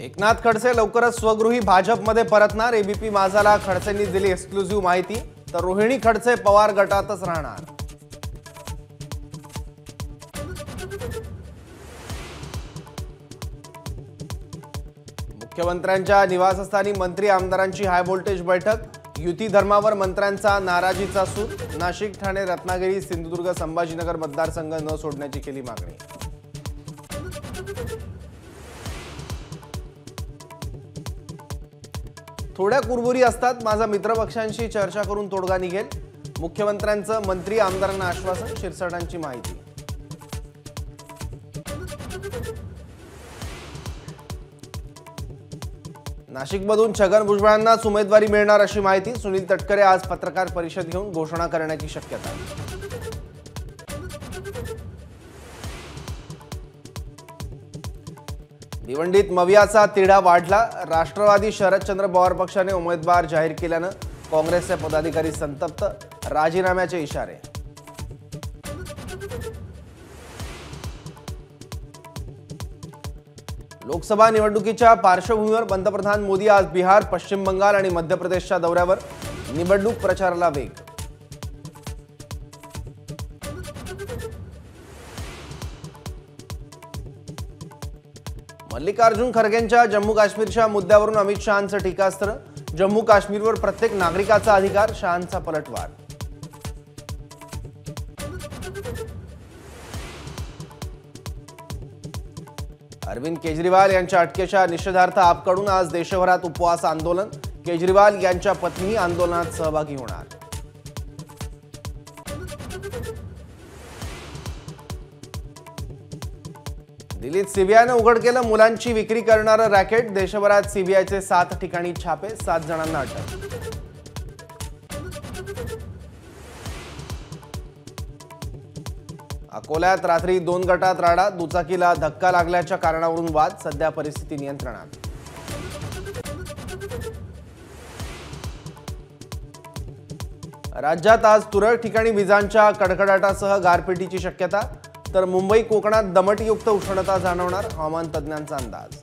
एकनाथ खडसे लवकरच स्वगृही भाजपमध्ये परतणार। एबीपी माझाला खडसेंनी दिली एक्सक्लुझिव्ह माहिती। तर रोहिणी खडसे पवार गटातच राहणार। मुख्यमंत्र्यांच्या निवासस्थानी मंत्री आमदारांची हाय व्होल्टेज बैठक। युती धर्मावर मंत्र्यांचा नाराजीचा सूर। नाशिक, ठाणे, रत्नागिरी, सिंधुदुर्ग, संभाजीनगर मतदारसंघ न सोडण्याची केली मागणी। थोड्या कुरबुरी असतात, माझा मित्रपक्षांशी चर्चा करून तोडगा निघेल। मुख्यमंत्र्यांचं मंत्री आमदारांना आश्वासन। शिरसाटांची माहिती। नाशिकमधून छगन भुजबळांनाच उमेदवारी मिळणार अशी माहिती। सुनील तटकरे आज पत्रकार परिषद घेऊन घोषणा करण्याची शक्यता। भिवंडीत मवियाचा तिढा वाढला। राष्ट्रवादी शरदचंद्र पवार पक्षाने उमेदवार जाहीर केल्यानं काँग्रेसचे पदाधिकारी संतप्त। राजीनाम्याचे इशारे। लोकसभा निवडणुकीच्या पार्श्वभूमीवर पंतप्रधान मोदी आज बिहार, पश्चिम बंगाल आणि मध्य प्रदेशच्या दौऱ्यावर। निवडणूक प्रचाराला वेग। मल्लिकार्जुन खरगेंच्या जम्मू काश्मीरच्या मुद्द्यावरून अमित शहांचं टीकास्त्र। जम्मू काश्मीरवर प्रत्येक नागरिकाचा अधिकार, शहांचा पलटवार। अरविंद केजरीवाल यांच्या अटकेच्या निषेधार्थ आपकडून आज देशभरात उपवास आंदोलन। केजरीवाल यांच्या पत्नी आंदोलनात सहभागी होणार। दिल्लीत सीबीआयने उघड केलं मुलांची विक्री करणारं रॅकेट। देशभरात सीबीआयचे 7 ठिकाणी छापे, 7 जणांना अटक। अकोल्यात रात्री 2 गटात राडा। दुचाकीला धक्का लागल्याच्या कारणावरून वाद। सध्या परिस्थिती नियंत्रणात। राज्यात आज तुरळक ठिकाणी विजांच्या कडकडाटासह गारपिटीची शक्यता। तर मुंबई, कोकणात दमटयुक्त उष्णता जाणवणार, हवामान तज्ञांचा अंदाज।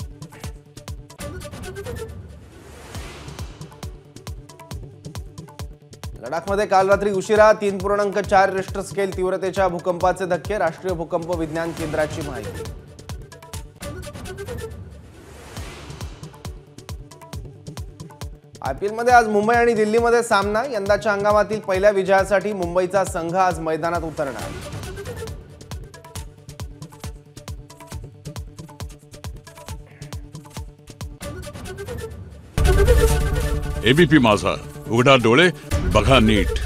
लडाखमध्ये काल रात्री उशिरा 3.4 रिश्टर स्केल तीव्रतेच्या भूकंपाचे धक्के। राष्ट्रीय भूकंप विज्ञान केंद्राची माहिती। आयपीएलमध्ये आज मुंबई आणि दिल्लीमध्ये सामना। यंदाच्या हंगामातील पहिल्या विजयासाठी मुंबईचा संघ आज मैदानात उतरणार। एबीपी माझा, उघडा डोळे बघा नीट।